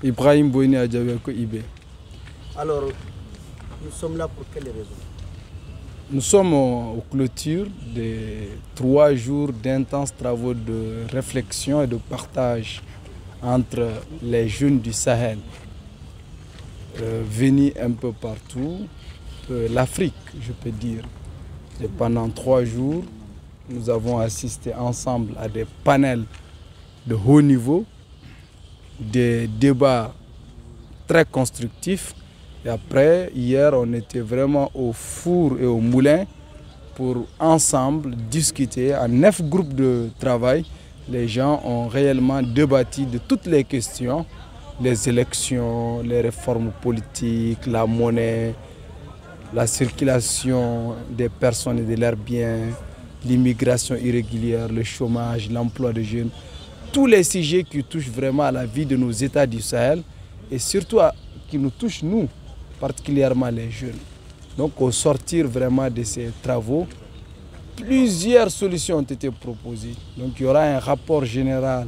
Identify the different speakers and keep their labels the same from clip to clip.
Speaker 1: Ibrahim Boini Adjabeko Ibé.
Speaker 2: Alors, nous sommes là pour quelles raisons?
Speaker 1: Nous sommes aux clôtures de 3 jours d'intenses travaux de réflexion et de partage entre les jeunes du Sahel, venus un peu partout, l'Afrique, je peux dire. Et pendant 3 jours, nous avons assisté ensemble à des panels de haut niveau, des débats très constructifs. Et après, hier, on était vraiment au four et au moulin pour ensemble discuter en 9 groupes de travail. Les gens ont réellement débattu de toutes les questions, les élections, les réformes politiques, la monnaie, la circulation des personnes et de leurs biens, l'immigration irrégulière, le chômage, l'emploi des jeunes. Tous les sujets qui touchent vraiment à la vie de nos États du Sahel et surtout qui nous touchent nous, particulièrement les jeunes. Donc au sortir vraiment de ces travaux, plusieurs solutions ont été proposées. Donc il y aura un rapport général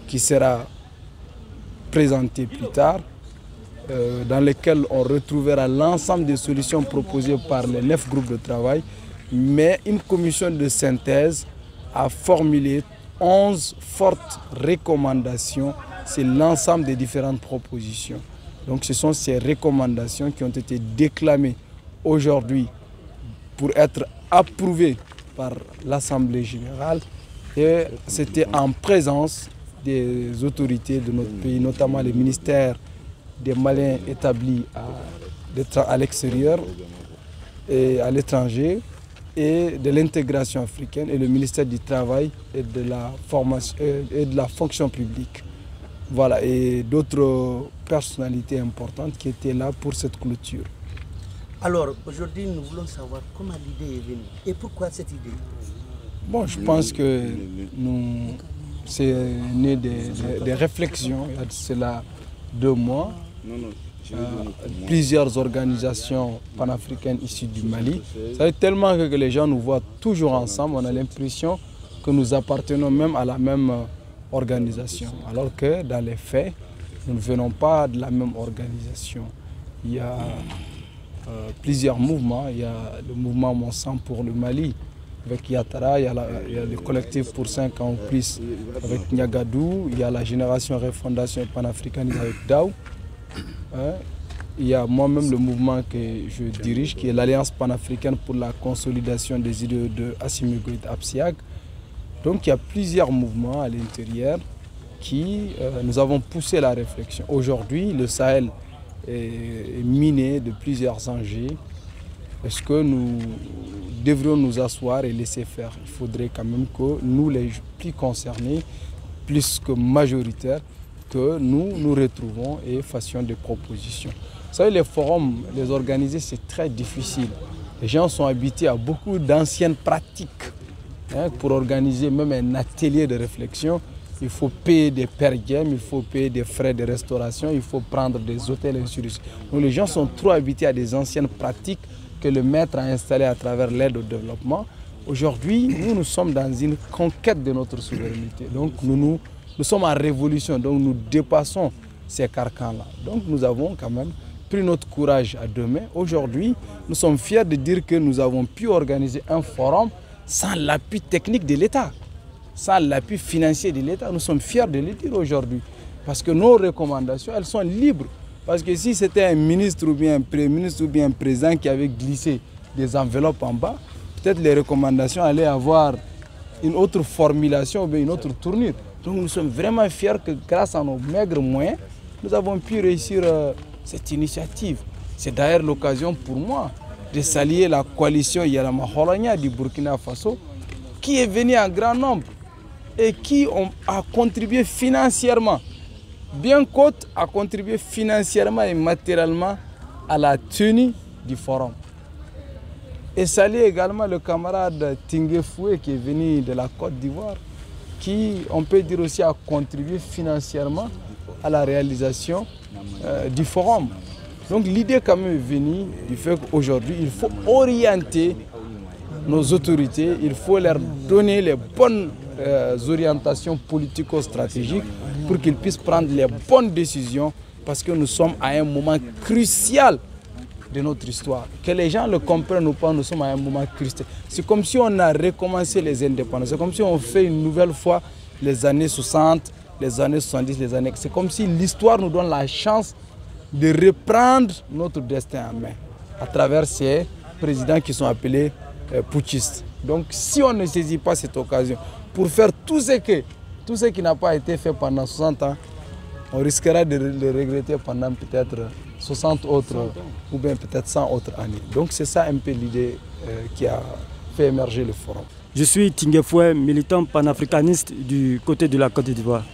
Speaker 1: qui sera présenté plus tard, dans lequel on retrouvera l'ensemble des solutions proposées par les 9 groupes de travail, mais une commission de synthèse a formulé 11 fortes recommandations. C'est l'ensemble des différentes propositions. Donc ce sont ces recommandations qui ont été déclamées aujourd'hui pour être approuvées par l'Assemblée générale. Et c'était en présence des autorités de notre pays, notamment les ministères des Maliens établis à l'extérieur et à l'étranger, et de l'intégration africaine et le ministère du Travail et de la formation et de la fonction publique. Voilà, et d'autres personnalités importantes qui étaient là pour cette clôture.
Speaker 2: Alors, aujourd'hui, nous voulons savoir comment l'idée est venue et pourquoi cette idée.
Speaker 1: Bon, je pense que c'est né des réflexions, il y a de cela 2 mois. Plusieurs organisations panafricaines issues du Mali. Ça fait tellement que les gens nous voient toujours ensemble, on a l'impression que nous appartenons même à la même organisation, alors que dans les faits, nous ne venons pas de la même organisation. Il y a plusieurs mouvements. Il y a le mouvement Mon sang pour le Mali avec Yatara, il y a le collectif pour 5 ans ou plus avec Niagadou, il y a la génération Refondation panafricaine avec Daou. Il y a moi-même le mouvement que je dirige, qui est l'Alliance panafricaine pour la consolidation des idéaux de Assimi Goïta Absiag. Donc il y a plusieurs mouvements à l'intérieur qui nous avons poussé la réflexion. Aujourd'hui, le Sahel est miné de plusieurs enjeux. Est-ce que nous devrions nous asseoir et laisser faire? Il faudrait quand même que nous, les plus concernés, plus que majoritaires, que nous nous retrouvons et fassions des propositions. Vous savez, les forums, les organiser, c'est très difficile. Les gens sont habitués à beaucoup d'anciennes pratiques. Pour organiser même un atelier de réflexion, il faut payer des per diem, il faut payer des frais de restauration, il faut prendre des hôtels et ainsi de suite. Donc les gens sont trop habitués à des anciennes pratiques que le maître a installées à travers l'aide au développement. Aujourd'hui, nous sommes dans une conquête de notre souveraineté. Donc nous sommes en révolution, donc nous dépassons ces carcans-là. Donc nous avons quand même pris notre courage à 2 mains. Aujourd'hui, nous sommes fiers de dire que nous avons pu organiser un forum sans l'appui technique de l'État, sans l'appui financier de l'État. Nous sommes fiers de le dire aujourd'hui. Parce que nos recommandations, elles sont libres. Parce que si c'était un ministre ou bien un premier ministre ou bien un président qui avait glissé des enveloppes en bas, peut-être les recommandations allaient avoir une autre formulation ou bien une autre tournure. Donc nous sommes vraiment fiers que grâce à nos maigres moyens, nous avons pu réussir cette initiative. C'est d'ailleurs l'occasion pour moi de saluer la coalition Yalama Holanya du Burkina Faso, qui est venue en grand nombre et qui a contribué financièrement, bien qu'autre, a contribué financièrement et matériellement à la tenue du forum. Et saluer également le camarade Tingue Foué qui est venu de la Côte d'Ivoire, qui, on peut dire aussi, a contribué financièrement à la réalisation du forum. Donc l'idée quand même est venue du fait qu'aujourd'hui, il faut orienter nos autorités, il faut leur donner les bonnes orientations politico-stratégiques pour qu'ils puissent prendre les bonnes décisions parce que nous sommes à un moment crucial de notre histoire. Que les gens le comprennent ou pas, nous sommes à un moment crucial. C'est comme si on a recommencé les indépendances. C'est comme si on fait une nouvelle fois les années 60, les années 70, les années... C'est comme si l'histoire nous donne la chance de reprendre notre destin en main à travers ces présidents qui sont appelés putschistes. Donc si on ne saisit pas cette occasion pour faire tout ce qui n'a pas été fait pendant 60 ans, on risquera de le regretter pendant peut-être 60 autres ou bien peut-être 100 autres années. Donc c'est ça un peu l'idée qui a fait émerger le forum.
Speaker 3: Je suis Tinguefoué, militant panafricaniste du côté de la Côte d'Ivoire.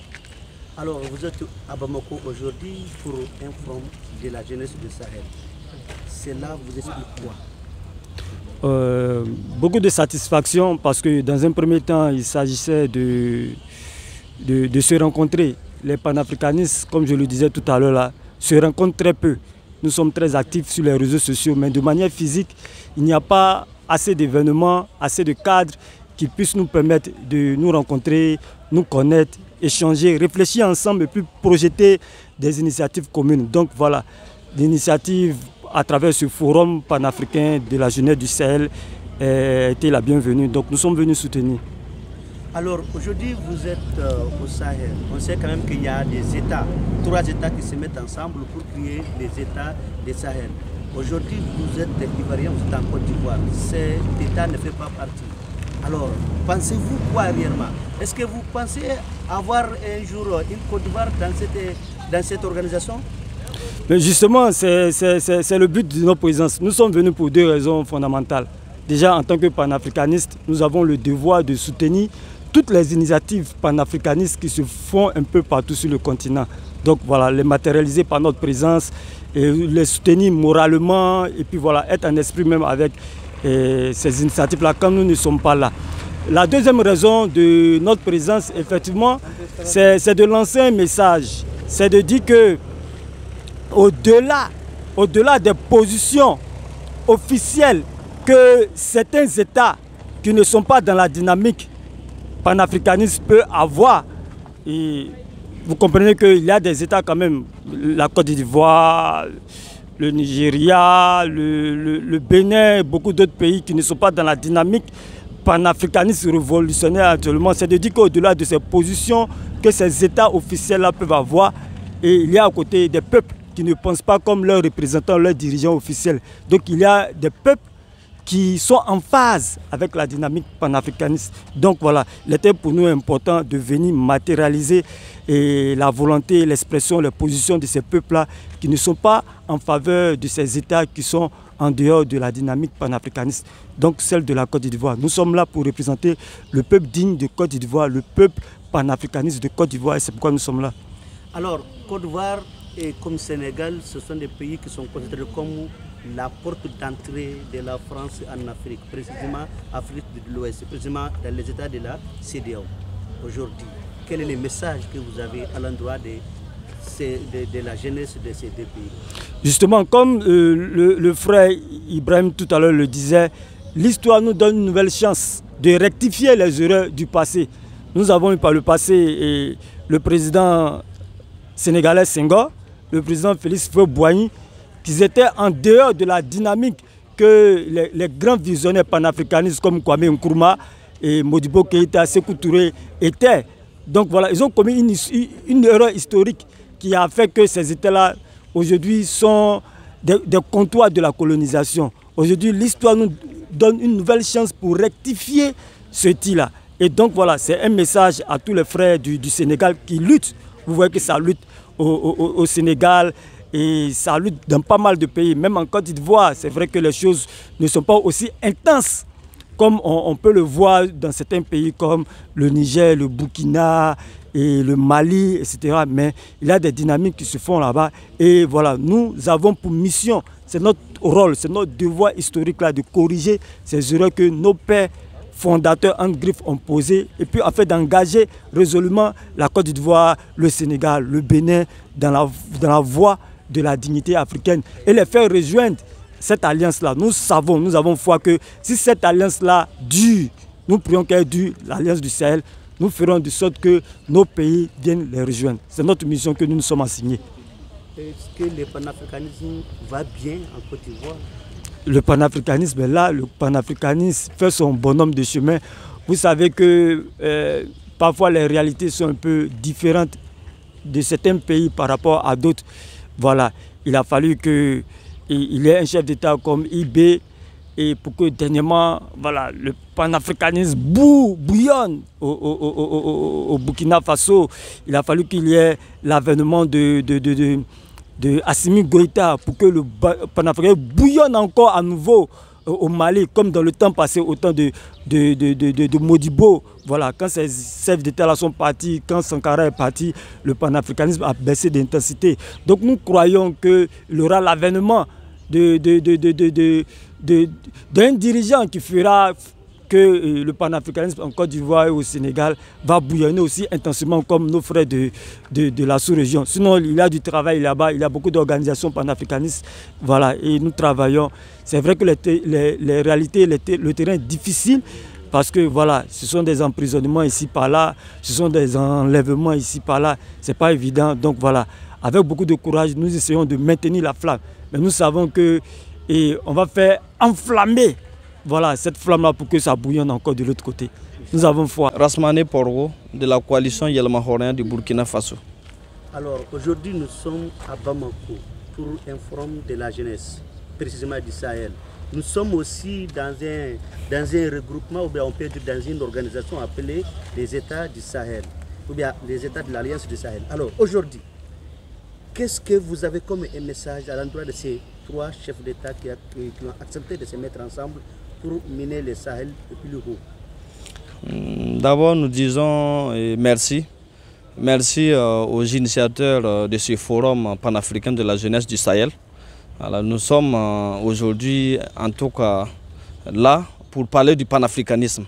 Speaker 2: Alors vous êtes à Bamako aujourd'hui pour un forum de la jeunesse du Sahel. Cela vous explique quoi?
Speaker 3: Beaucoup de satisfaction parce que dans un premier temps, il s'agissait de se rencontrer. Les panafricanistes, comme je le disais tout à l'heure, là, se rencontrent très peu. Nous sommes très actifs sur les réseaux sociaux, mais de manière physique, il n'y a pas assez d'événements, assez de cadres qui puissent nous permettre de nous rencontrer, nous connaître, échanger, réfléchir ensemble et puis projeter des initiatives communes. Donc voilà, l'initiative à travers ce forum panafricain de la jeunesse du Sahel était la bienvenue. Donc nous sommes venus soutenir.
Speaker 2: Alors aujourd'hui vous êtes au Sahel. On sait quand même qu'il y a des États, 3 États qui se mettent ensemble pour créer les États du Sahel. Aujourd'hui vous êtes Ivoirien, vous êtes en Côte d'Ivoire. Cet État ne fait pas partie. Alors pensez-vous quoi réellement? Est-ce que vous pensez avoir un jour une Côte d'Ivoire dans cette organisation?
Speaker 3: Mais justement, c'est le but de notre présence. Nous sommes venus pour 2 raisons fondamentales. Déjà, en tant que panafricanistes, nous avons le devoir de soutenir toutes les initiatives panafricanistes qui se font un peu partout sur le continent. Donc voilà, les matérialiser par notre présence, et les soutenir moralement et puis voilà, être en esprit même avec ces initiatives-là quand nous ne sommes pas là. La deuxième raison de notre présence, effectivement, c'est de lancer un message. C'est de dire que au-delà des positions officielles que certains États qui ne sont pas dans la dynamique panafricaniste peuvent avoir, et vous comprenez qu'il y a des États quand même, la Côte d'Ivoire, le Nigeria, le Bénin, beaucoup d'autres pays qui ne sont pas dans la dynamique panafricaniste révolutionnaire actuellement. C'est de dire qu'au-delà de ces positions que ces États officiels-là peuvent avoir, et il y a à côté des peuples qui ne pensent pas comme leurs représentants, leurs dirigeants officiels. Donc il y a des peuples qui sont en phase avec la dynamique panafricaniste. Donc voilà, il était pour nous important de venir matérialiser la volonté, l'expression, les positions de ces peuples-là qui ne sont pas en faveur de ces États qui sont en dehors de la dynamique panafricaniste, donc celle de la Côte d'Ivoire. Nous sommes là pour représenter le peuple digne de Côte d'Ivoire, le peuple panafricaniste de Côte d'Ivoire, et c'est pourquoi nous sommes là.
Speaker 2: Alors, Côte d'Ivoire et comme Sénégal, ce sont des pays qui sont considérés comme la porte d'entrée de la France en Afrique, précisément Afrique de l'Ouest, précisément dans les États de la CEDEAO. Aujourd'hui, quel est le message que vous avez à l'endroit de la jeunesse de ces 2 pays?
Speaker 3: Justement, comme le frère Ibrahim tout à l'heure le disait, l'histoire nous donne une nouvelle chance de rectifier les erreurs du passé. Nous avons eu par le passé le président sénégalais Senghor, le président Félix Houphouët-Boigny, qui étaient en dehors de la dynamique que les grands visionnaires panafricanistes comme Kwame Nkrumah et Modibo Keïta, Sékou Touré étaient. Donc voilà, ils ont commis une erreur historique qui a fait que ces États-là, aujourd'hui, sont des comptoirs de la colonisation. Aujourd'hui, l'histoire nous donne une nouvelle chance pour rectifier ce tir-là. Et donc voilà, c'est un message à tous les frères du Sénégal qui luttent. Vous voyez que ça lutte au Sénégal et ça lutte dans pas mal de pays. Même en Côte d'Ivoire, c'est vrai que les choses ne sont pas aussi intenses comme on peut le voir dans certains pays comme le Niger, le Burkina et le Mali, etc. Mais il y a des dynamiques qui se font là-bas. Et voilà, nous avons pour mission, c'est notre rôle, c'est notre devoir historique là, de corriger ces erreurs que nos pères fondateurs en griffe ont posées, et puis en fait d'engager résolument la Côte d'Ivoire, le Sénégal, le Bénin dans la voie de la dignité africaine et les faire rejoindre cette alliance-là. Nous savons, nous avons foi que si cette alliance-là dure, nous prions qu'elle dure, l'alliance du Sahel, nous ferons de sorte que nos pays viennent les rejoindre. C'est notre mission que nous nous sommes assignés.
Speaker 2: Est-ce que le panafricanisme va bien en Côte d'Ivoire?
Speaker 3: Le panafricanisme est là, le panafricanisme fait son bonhomme de chemin. Vous savez que parfois les réalités sont un peu différentes de certains pays par rapport à d'autres. Voilà, il a fallu qu'il y ait un chef d'État comme IB et pour que dernièrement, voilà, le panafricanisme bouillonne au Burkina Faso. Il a fallu qu'il y ait l'avènement de Assimi Goïta pour que le panafricanisme bouillonne encore à nouveau au Mali, comme dans le temps passé, au temps de Modibo. Voilà, quand ces chefs d'État sont partis, quand Sankara est parti, le panafricanisme a baissé d'intensité. Donc nous croyons qu'il y aura l'avènement d'un dirigeant qui fera que le panafricanisme en Côte d'Ivoire et au Sénégal va bouillonner aussi intensément comme nos frères de la sous-région. Sinon, il y a du travail là-bas, il y a beaucoup d'organisations panafricanistes. Voilà, et nous travaillons. C'est vrai que les réalités, le terrain est difficile parce que voilà, ce sont des emprisonnements ici par là, ce sont des enlèvements ici par là. C'est pas évident. Donc voilà, avec beaucoup de courage, nous essayons de maintenir la flamme. Mais nous savons que on va faire enflammer. Voilà, cette flamme-là pour que ça bouillonne encore de l'autre côté. Nous avons foi.
Speaker 4: Rasmane Porgo, de la coalition Yelma-Horéen du Burkina Faso.
Speaker 2: Alors, aujourd'hui, nous sommes à Bamako pour un forum de la jeunesse, précisément du Sahel. Nous sommes aussi dans un regroupement, ou bien on peut dire dans une organisation appelée les États du Sahel, ou bien les États de l'Alliance du Sahel. Alors, aujourd'hui, qu'est-ce que vous avez comme un message à l'endroit de ces trois chefs d'État qui ont accepté de se mettre ensemble pour mener le Sahel depuis le haut?
Speaker 4: D'abord, nous disons merci. Merci aux initiateurs de ce forum panafricain de la jeunesse du Sahel. Alors, nous sommes aujourd'hui, en tout cas, là pour parler du panafricanisme.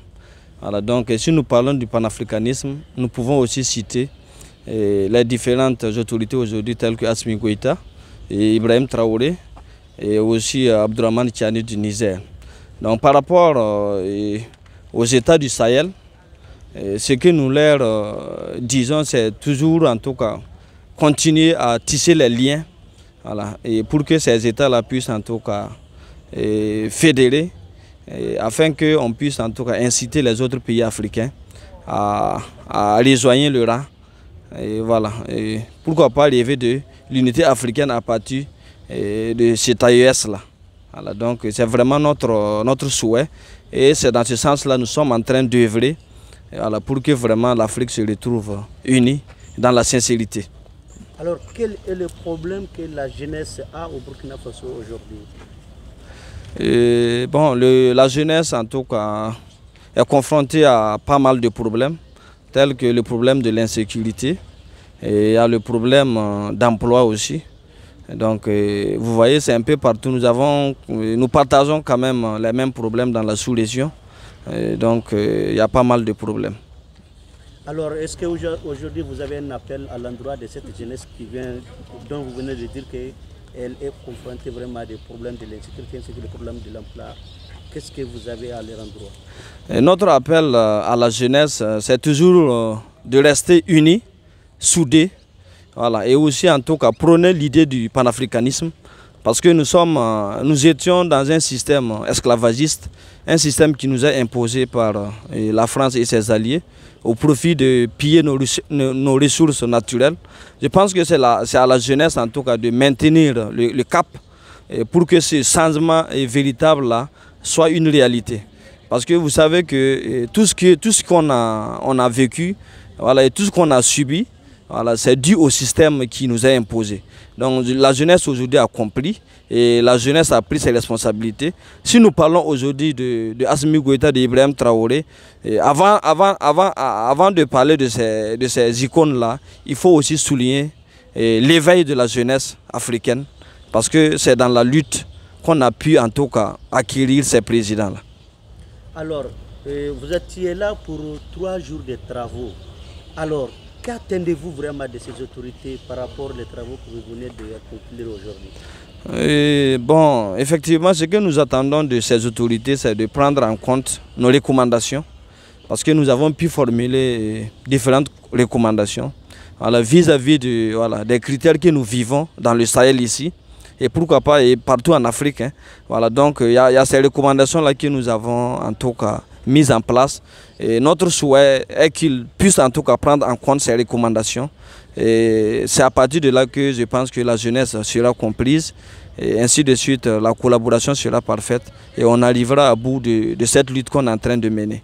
Speaker 4: Alors, donc, si nous parlons du panafricanisme, nous pouvons aussi citer les différentes autorités aujourd'hui, telles que Assimi Goïta, et Ibrahim Traoré, et aussi Abdourahmane Tiani du Niger. Donc par rapport aux États du Sahel, ce que nous leur disons, c'est toujours en tout cas continuer à tisser les liens, voilà, et pour que ces États-là puissent en tout cas fédérer, afin qu'on puisse en tout cas inciter les autres pays africains à rejoindre le rang. Et voilà, et pourquoi pas rêver de l'unité africaine à partir de cet AES-là. Voilà, donc c'est vraiment notre souhait et c'est dans ce sens-là que nous sommes en train d'œuvrer pour que vraiment l'Afrique se retrouve unie dans la sincérité.
Speaker 2: Alors quel est le problème que la jeunesse a au Burkina Faso aujourd'hui?
Speaker 4: Bon, la jeunesse en tout cas est confrontée à pas mal de problèmes, tels que le problème de l'insécurité et il y a le problème d'emploi aussi. Donc vous voyez, c'est un peu partout. Nous partageons quand même les mêmes problèmes dans la sous-région. Donc il y a pas mal de problèmes.
Speaker 2: Alors est-ce qu'aujourd'hui vous avez un appel à l'endroit de cette jeunesse dont vous venez de dire qu'elle est confrontée vraiment à des problèmes de l'insécurité ainsi que des problèmes de l'emploi? Qu'est-ce que vous avez à leur endroit?
Speaker 4: Notre appel à la jeunesse, c'est toujours de rester unis, soudés. Voilà, et aussi en tout cas prôner l'idée du panafricanisme parce que nous étions dans un système esclavagiste, un système qui nous est imposé par la France et ses alliés au profit de piller nos ressources naturelles. Je pense que c'est à la jeunesse en tout cas de maintenir le cap pour que ce changement véritable là soit une réalité. Parce que vous savez que tout ce qu'on a vécu, voilà, et tout ce qu'on a subi, voilà, c'est dû au système qui nous a imposé. Donc la jeunesse aujourd'hui a compris et la jeunesse a pris ses responsabilités. Si nous parlons aujourd'hui de Assimi Goïta, d'Ibrahim Traoré, avant de parler de ces icônes-là, il faut aussi souligner l'éveil de la jeunesse africaine parce que c'est dans la lutte qu'on a pu en tout cas acquérir ces présidents-là. Alors,
Speaker 2: vous étiez là pour 3 jours de travaux. Alors, qu'attendez-vous vraiment de ces autorités par rapport aux travaux que vous venez de conclure aujourd'hui?
Speaker 4: Bon, effectivement, ce que nous attendons de ces autorités, c'est de prendre en compte nos recommandations parce que nous avons pu formuler différentes recommandations vis-à-vis des critères que nous vivons dans le Sahel ici, et pourquoi pas et partout en Afrique. Hein. Voilà, donc il y a ces recommandations-là que nous avons en tout cas mises en place. Et notre souhait est qu'ils puissent en tout cas prendre en compte ces recommandations. Et c'est à partir de là que je pense que la jeunesse sera comprise. Et ainsi de suite, la collaboration sera parfaite et on arrivera à bout de cette lutte qu'on est en train de mener.